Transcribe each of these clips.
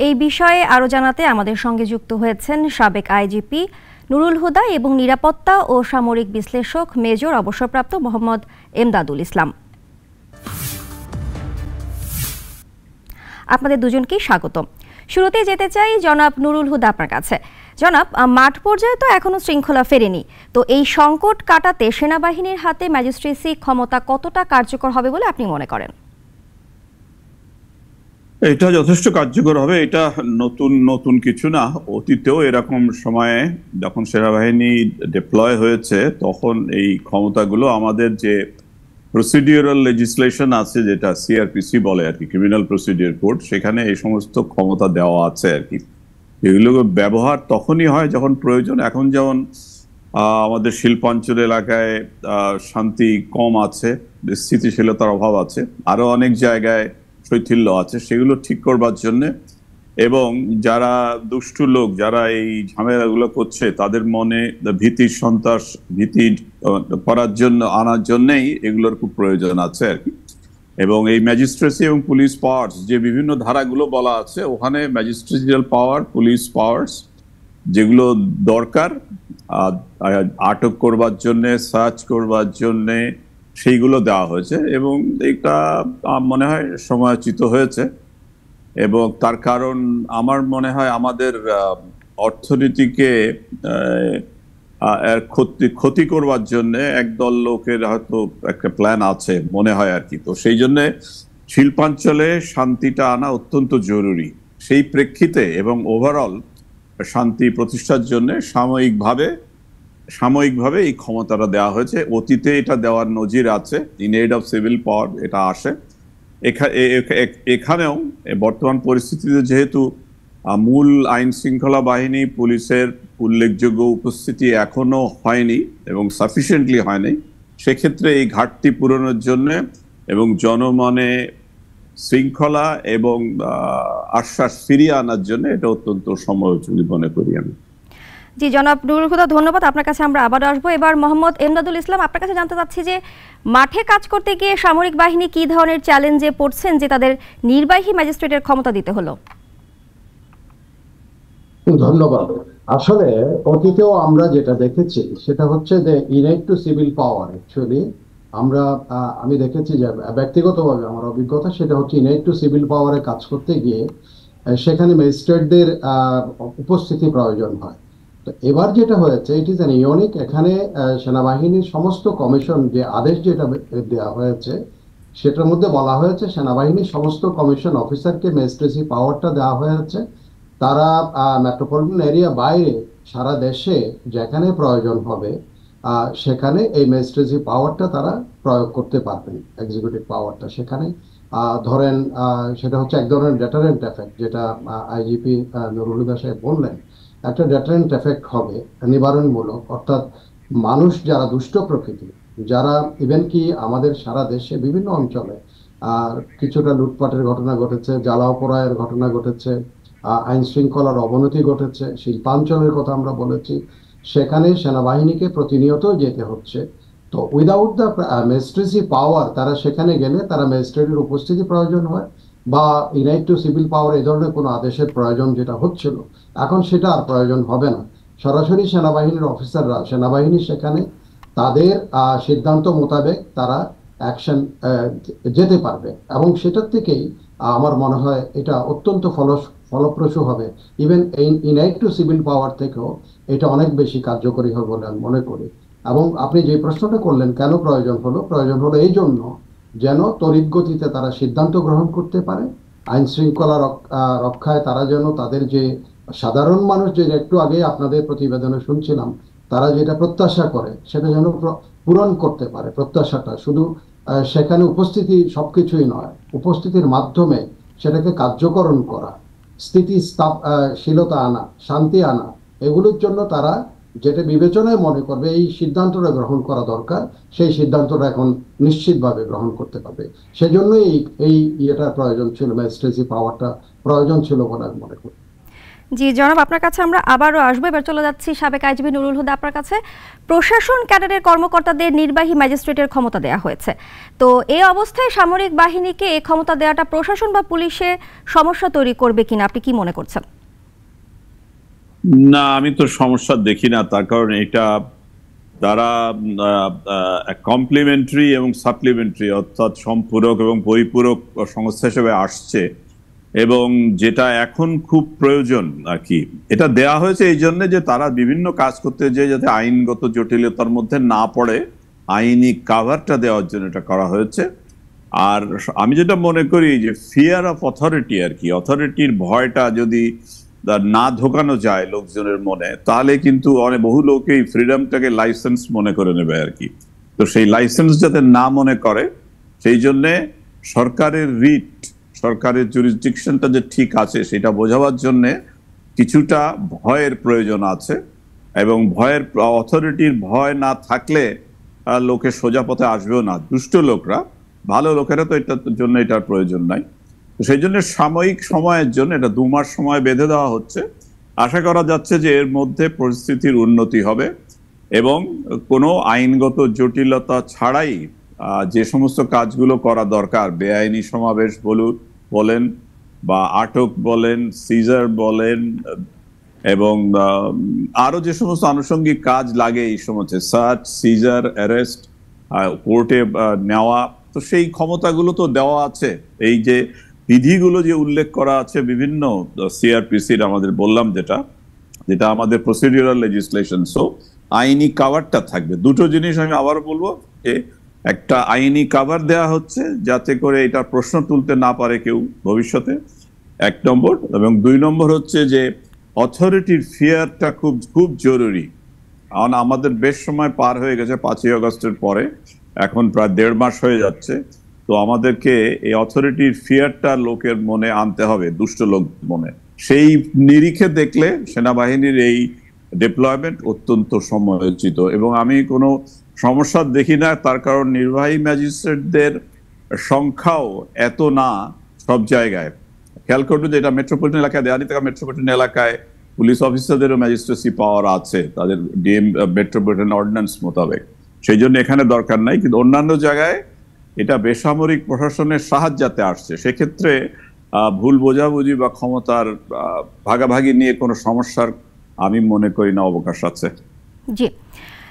এই বিষয়ে আরও জানাতে আমাদের সঙ্গে যুক্ত হয়েছেন সাবেক আইজিপি নুরুল হুদা এবং নিরাপত্তা ও সামরিক বিশ্লেষক মেজর অবসরপ্রাপ্ত মোহাম্মদ এমদাদুল ইসলাম। আপনাদের দুজনকেই স্বাগত। শুরুতেই যেতে চাই জনাব নুরুল হুদা আপনার কাছে। জনাব, মাঠ পর্যায়ে তো এখনো শৃঙ্খলা ফেরেনি, তো এই সংকট কাটাতে সেনাবাহিনীর হাতে ম্যাজিস্ট্রেসি ক্ষমতা কতটা কার্যকর হবে বলে আপনি মনে করেন? এটা যথেষ্ট কার্যকর হবে। এটা নতুন কিছু না। অতীতেও এরকম সময়ে যখন সেনাবাহিনী ডিপ্লয় হয়েছে তখন এই ক্ষমতাগুলো আমাদের যে প্রসিডিউরাল লেজিসলেশন আছে, যেটা সিআরপিসি বলে আর কি, ক্রিমিনাল প্রসিডিউর কোড, সেখানে এই সমস্ত ক্ষমতা দেওয়া আছে আর কি। এগুলো ব্যবহার তখনই হয় যখন প্রয়োজন। এখন যেমন আমাদের শিল্পাঞ্চল এলাকায় শান্তি কম আছে, স্থিতিশীলতার অভাব আছে, আরো অনেক জায়গায় শৈথিল্য আছে, সেগুলো ঠিক করবার জন্য এবং যারা দুষ্টু লোক যারা এই ঝামেলাগুলো করছে তাদের মনে ভীতি করার জন্য আনার জন্যই এগুলোর খুব প্রয়োজন আছে আর কি। এবং এই ম্যাজিস্ট্রেসি এবং পুলিশ পাওয়ার্স যে বিভিন্ন ধারাগুলো বলা আছে, ওখানে ম্যাজিস্ট্রেরিয়াল পাওয়ার, পুলিশ পাওয়ার্স যেগুলো দরকার আটক করবার জন্যে, সার্চ করবার জন্যে, সেইগুলো দেওয়া হয়েছে এবং এটা মনে হয় সময়োচিত হয়েছে। এবং তার কারণ আমার মনে হয় আমাদের অর্থনীতিকে ক্ষতি করবার জন্য একদল লোকের হয়তো একটা প্ল্যান আছে মনে হয় আর কি। তো সেই জন্যে শিল্পাঞ্চলে শান্তিটা আনা অত্যন্ত জরুরি। সেই প্রেক্ষিতে এবং ওভারঅল শান্তি প্রতিষ্ঠার জন্য সাময়িকভাবে এই ক্ষমতাটা দেওয়া হয়েছে। অতীতে এটা দেওয়ার নজির আছে, ইন এইড অফ সিভিল পাওয়ার এটা আসে। এখানেও বর্তমান পরিস্থিতিতে যেহেতু মূল আইন শৃঙ্খলা বাহিনী, পুলিশের উল্লেখযোগ্য উপস্থিতি এখনো হয়নি এবং সাফিসিয়েন্টলি হয়নি, সেক্ষেত্রে এই ঘাটতি পূরণের জন্য এবং জনমনে শৃঙ্খলা এবং আশ্বাস ফিরিয়ে আনার জন্য এটা অত্যন্ত সময়োচিত মনে করি আমি। জি জনাব নুরুল হুদা, ধন্যবাদ। আপনার কাছে আমরা আবার আসবো। এবার মোহাম্মদ এমদাদুল ইসলাম, আপনার কাছে জানতে চাচ্ছি যে মাঠে কাজ করতে গিয়ে সামরিক বাহিনী কি ধরনের চ্যালেঞ্জে পড়ছেন যে তাদের নির্বাহী ম্যাজিস্ট্রেটের ক্ষমতা দিতে হলো? ধন্যবাদ। আসলে অতীতেও আমরা যেটা দেখেছি সেটা হচ্ছে যে ইনএড টু সিভিল পাওয়ার, অ্যাকচুয়ালি আমি দেখেছি যে ব্যক্তিগতভাবে আমার অভিজ্ঞতা সেটা হচ্ছে ইনএড টু সিভিল পাওয়ারে কাজ করতে গিয়ে সেখানে ম্যাজিস্ট্রেটদের উপস্থিতি প্রয়োজন হয়। তো এবার যেটা হয়েছে, ইট ইজ অ্যান ইউনিক, এখানে সেনাবাহিনীর সমস্ত কমিশন যে আদেশ যেটা দেওয়া হয়েছে সেটার মধ্যে বলা হয়েছে সেনাবাহিনীর সমস্ত কমিশন অফিসারকে ম্যাজিস্ট্রেসি পাওয়ারটা দেওয়া হয়েছে। তারা মেট্রোপলিটন এরিয়া বাইরে সারা দেশে যেখানে প্রয়োজন হবে সেখানে এই ম্যাজিস্ট্রেসি পাওয়ারটা তারা প্রয়োগ করতে পারবেন, এক্সিকিউটিভ পাওয়ারটা সেখানে। ধরেন সেটা হচ্ছে এক ধরনের ডেটারেন্ট এফেক্ট, যেটা আইজিপি নুরুল হুদা সাহেব বললেন, একটা ডেটারেন্ট এফেক্ট হবে, নিবারণমূলক। অর্থাৎ মানুষ যারা দুষ্ট প্রকৃতি, যারা ইভেন কি আমাদের সারা দেশে বিভিন্ন অঞ্চলে কিছুটা লুটপাটের ঘটনা ঘটেছে, জ্বালাও পোড়ায়ের ঘটনা ঘটেছে, আইন শৃঙ্খলার অবনতি ঘটেছে, শিল্পাঞ্চলের কথা আমরা বলেছি, সেখানে সেনাবাহিনীকে প্রতিনিয়ত যেতে হচ্ছে। তো উইদাউট দ্য ম্যাজিস্ট্রেসি পাওয়ার তারা সেখানে গেলে তারা ম্যাজিস্ট্রেটের উপস্থিতি প্রয়োজন হয় বা ইনএড টু সিভিল পাওয়ার এই ধরনের কোনো আদেশের প্রয়োজন যেটা হচ্ছিল, এখন সেটা আর প্রয়োজন হবে না। সরাসরি সেনাবাহিনীর অফিসাররা, সেনাবাহিনী সেখানে তাদের সিদ্ধান্ত মোতাবেক তারা অ্যাকশন যেতে পারবে এবং সেটার থেকেই আমার মনে হয় এটা অত্যন্ত ফলপ্রসূ হবে। ইভেন ইনএড টু সিভিল পাওয়ার থেকেও এটা অনেক বেশি কার্যকরী হবে বলে আমি মনে করি। এবং আপনি যে প্রশ্নটা করলেন কেন প্রয়োজন হলো এই জন্য যেন তড়িৎ গতিতে তারা সিদ্ধান্ত গ্রহণ করতে পারে, আইন শৃঙ্খলা রক্ষায় তারা যেন তাদের যে সাধারণ মানুষ যে একটু আগে আপনাদের প্রতিবেদনে শুনছিলাম তারা যেটা প্রত্যাশা করে সেটা যেন পূরণ করতে পারে। প্রত্যাশাটা শুধু সেখানে উপস্থিতি সবকিছুই নয়, উপস্থিতির মাধ্যমে সেটাকে কার্যকরণ করা, স্থিতিশীলতা আনা, শান্তি আনা, এগুলোর জন্য তারা যেটা বিবেচনায় মনে করবে এই সিদ্ধান্তটা গ্রহণ করা দরকার, সেই সিদ্ধান্তটা এখন নিশ্চিতভাবে গ্রহণ করতে পারবে। সেজন্যই এই ইয়েটার প্রয়োজন ছিল, ম্যাজিস্ট্রেসি পাওয়ারটা প্রয়োজন ছিল বলে আমি মনে করি। জি জনাব, আপনার কাছে আমরা আবারও আসবো। এবার চলে যাচ্ছি সাবেক আইজিপি নুরুল হুদা আপনার কাছে। প্রশাসন ক্যাডারের কর্মকর্তাদের নির্বাহী ম্যাজিস্ট্রেটের ক্ষমতা দেওয়া হয়েছে, তো এই অবস্থায় সামরিক বাহিনীকে এই ক্ষমতা দেওয়াটা প্রশাসন বা পুলিশের সমস্যা তৈরি করবে কিনা আপনি কি মনে করছেন? না, আমি তো সমস্যা দেখি না, তার কারণ এটা তারা কমপ্লিমেন্টারি এবং সাপ্লিমেন্টারি, অর্থাৎ সম্পূরক এবং পরিপূরক সংস্থা হিসেবে আসছে, এবং যেটা এখন খুব প্রয়োজন আর কি। এটা দেয়া হয়েছে এই জন্য যে তারা বিভিন্ন কাজ করতে যেয়ে যাতে আইনগত জটিলতার মধ্যে না পড়ে, আইনি কাভারটা দেওয়ার জন্য এটা করা হয়েছে। আর আমি যেটা মনে করি যে ফিয়ার অফ অথরিটি আর কি, অথরিটির ভয়টা যদি না ঢোকানো যায় লোকজনের মনে, তাহলে কিন্তু অনেক বহু লোক এই ফ্রিডমটাকে লাইসেন্স মনে করে নেবে আর কি। তো সেই লাইসেন্স যাতে না মনে করে, সেই জন্যে সরকারের রিট, সরকারের জুরিসডিকশনটা যে ঠিক আছে সেটা বোঝাবার জন্য কিছুটা ভয়ের প্রয়োজন আছে, এবং ভয়ের অথরিটির ভয় না থাকলে লোকে সোজা পথে আসবেও না, দুষ্ট লোকরা। ভালো লোকেরা তো এটার জন্য এটার প্রয়োজন নাই। সেই জন্য সাময়িক সময়ের জন্য এটা 2 মাস সময় বেঁধে দেওয়া হচ্ছে। আশা করা যাচ্ছে যে এর মধ্যে পরিস্থিতির উন্নতি হবে এবং কোনো আইনগত জটিলতা ছাড়াই যে সমস্ত কাজগুলো করা দরকার, বেআইনি সমাবেশ বলেন বা আটক বলেন, সিজার বলেন, এবং আরো যে সমস্ত আনুষঙ্গিক কাজ লাগে এই সময়, সার্চ, সিজার, অ্যারেস্ট, কোর্টে নেওয়া, তো সেই ক্ষমতাগুলো তো দেওয়া আছে। এই যে বিধিগুলো যে উল্লেখ করা আছে বিভিন্ন সিআরপিসির, আমাদের বললাম যেটা আমাদের প্রসিডিউরাল লেজিসলেশন, সো আইনি কাভারটা থাকবে। দুটো জিনিস আমি আবারও বলবো, যে একটা আইনি কাভার দেয়া হচ্ছে যাতে করে এটা প্রশ্ন তুলতে না পারে কেউ ভবিষ্যতে, 1 নম্বর। এবং 2 নম্বর হচ্ছে যে অথরিটির ফিয়ারটা খুব খুব জরুরি। কারণ আমাদের বেশ সময় পার হয়ে গেছে 5ই আগস্টের পরে, এখন প্রায় 1.5 মাস হয়ে যাচ্ছে। তো আমাদেরকে এই অথরিটির ফিয়ারটা লোকের মনে আনতে হবে, দুষ্ট লোক মনে। সেই নিরিখে দেখলে সেনাবাহিনীর এই ডিপ্লয়মেন্ট অত্যন্ত সময়োচিত, এবং আমি কোনো সমস্যা দেখি না। তার কারণ নির্বাহী ম্যাজিস্ট্রেটদের সংখ্যাও এত না সব জায়গায়। খেয়াল করবে যে এটা মেট্রোপলিটন এলাকায় দেওয়া নেই, মেট্রোপলিটন এলাকায় পুলিশ অফিসারদেরও ম্যাজিস্ট্রেসি পাওয়ার আছে তাদের ডিএম মেট্রোপলিটন অর্ডিন্যান্স মোতাবেক, সেই জন্য এখানে দরকার নাই। কিন্তু অন্যান্য জায়গায় এটা বেসামরিক প্রশাসনের সাহায্যে আসছে, সেক্ষেত্রে ভুল বোঝাবুঝি বা ক্ষমতার ভাগাভাগি নিয়ে কোনো সমস্যার আমি মনে করি না অবকাশ আছে। জি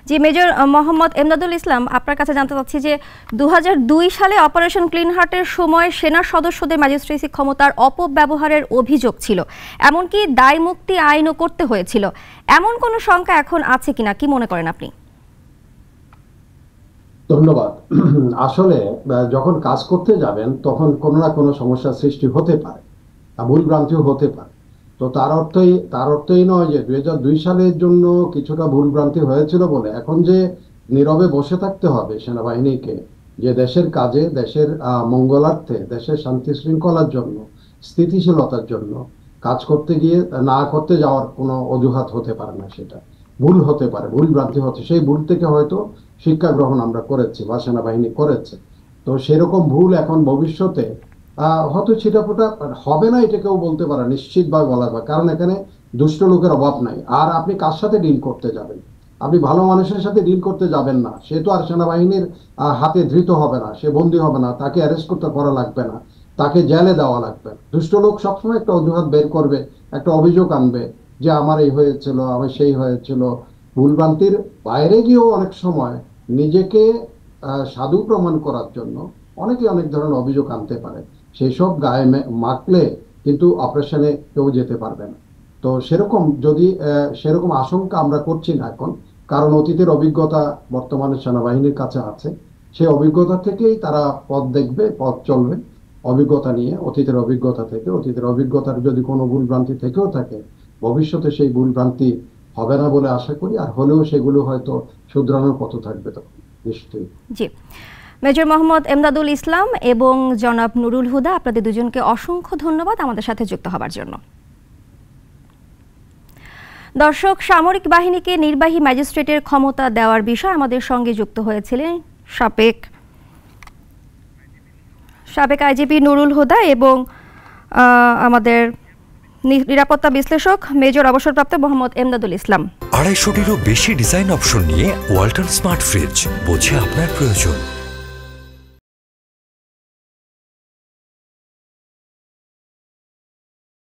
জি, মেজর মোহাম্মদ এমদাদুল ইসলাম, আপনার কাছে জানতে চাচ্ছি যে 2002 সালে অপারেশন ক্লিন হার্টের সময় সেনা সদস্যদের ম্যাজিস্ট্রেসি ক্ষমতার অপব্যবহারের অভিযোগ ছিল, এমনকি দায় মুক্তি আইনও করতে হয়েছিল। এমন কোনো শঙ্কা এখন আছে কিনা, কি মনে করেন আপনি? ধন্যবাদ। আসলে যখন কাজ করতে যাবেন তখন কোনো না কোনো সমস্যার সৃষ্টি হতে পারে, ভুল ভ্রান্তিও হতে পারে। তো তার অর্থই নয় যে 2002 সালের জন্য কিছুটা ভুল ভ্রান্তি হয়েছিল বলে এখন যে নীরবে বসে থাকতে হবে সেনাবাহিনীকে, যে দেশের কাজে, দেশের মঙ্গলার্থে, দেশের শান্তি শৃঙ্খলার জন্য, স্থিতিশীলতার জন্য কাজ করতে গিয়ে না করতে যাওয়ার কোনো অজুহাত হতে পারে না। সেটা ভুল হতে পারে, ভুল ভ্রান্তি হচ্ছে, সেই ভুল থেকে হয়তো শিক্ষা গ্রহণ আমরা করেছি বা সেনাবাহিনী করেছে। তো সেরকম ভুল এখন ভবিষ্যতে হয়তো ছিটাফোটা হবে না, এটা কেউ বলতে পারে নিশ্চিতভাবে বলা যায়, কারণ এখানে দুষ্ট লোকের অভাব নাই। আর আপনি কার সাথে ডিল করতে যাবেন? আপনি ভালো মানুষের সাথে ডিল করতে যাবেন না, সে তো আর সেনাবাহিনীর হাতে ধৃত হবে না, সে বন্দী হবে না, তাকে অ্যারেস্ট করতে করা লাগবে না, তাকে জেলে দেওয়া লাগবে। দুষ্ট লোক সবসময় একটা অজুহাত বের করবে, একটা অভিযোগ আনবে যে আমার এই হয়েছিল, আমার সেই হয়েছিল। ভুলভ্রান্তির বাইরে গিয়েও অনেক সময় নিজেকে সাধু প্রমাণ করার জন্য অনেকে অনেক ধরনের অভিযোগ আনতে পারে। সেই সব গায়ে মাখলে কিন্তু অপারেশনে কেউ যেতে পারবে না। তো সেরকম আশঙ্কা আমরা করছি না এখন, কারণ অতীতের অভিজ্ঞতা বর্তমানে সেনাবাহিনীর কাছে আছে। সেই অভিজ্ঞতা থেকেই তারা পথ দেখবে, পথ চলবে, অভিজ্ঞতা নিয়ে, অতীতের অভিজ্ঞতা থেকে। অতীতের অভিজ্ঞতার যদি কোনো ভুল ভ্রান্তি থেকেও থাকে, ভবিষ্যতে সেই ভুল ভ্রান্তি হবে না বলে আশা করি। আর হলেও সেগুলো হয়তো শুধরানোর পথ থাকবে তখন নিশ্চয়ই। জি, মেজর মোহাম্মদ এমদাদুল ইসলাম এবং জনাব নুরুল হুদা, আপনাদের দুজনকে অসংখ্য ধন্যবাদ আমাদের সাথে যুক্ত হবার জন্য। দর্শক, সামরিক বাহিনীকে নির্বাহী ম্যাজিস্ট্রেটের ক্ষমতা দেওয়ার বিষয়ে আমাদের সঙ্গে যুক্ত হয়েছিলেন সাবেক আইজিপি নুরুল হুদা এবং আমাদের নিরাপত্তা বিশ্লেষক মেজর অবসরপ্রাপ্ত মোহাম্মদ এমদাদুল ইসলাম। 250-টিরও বেশি ডিজাইন অপশন নিয়ে ওয়ালটন স্মার্ট ফ্রিজ, বোঝে আপনার প্রয়োজন।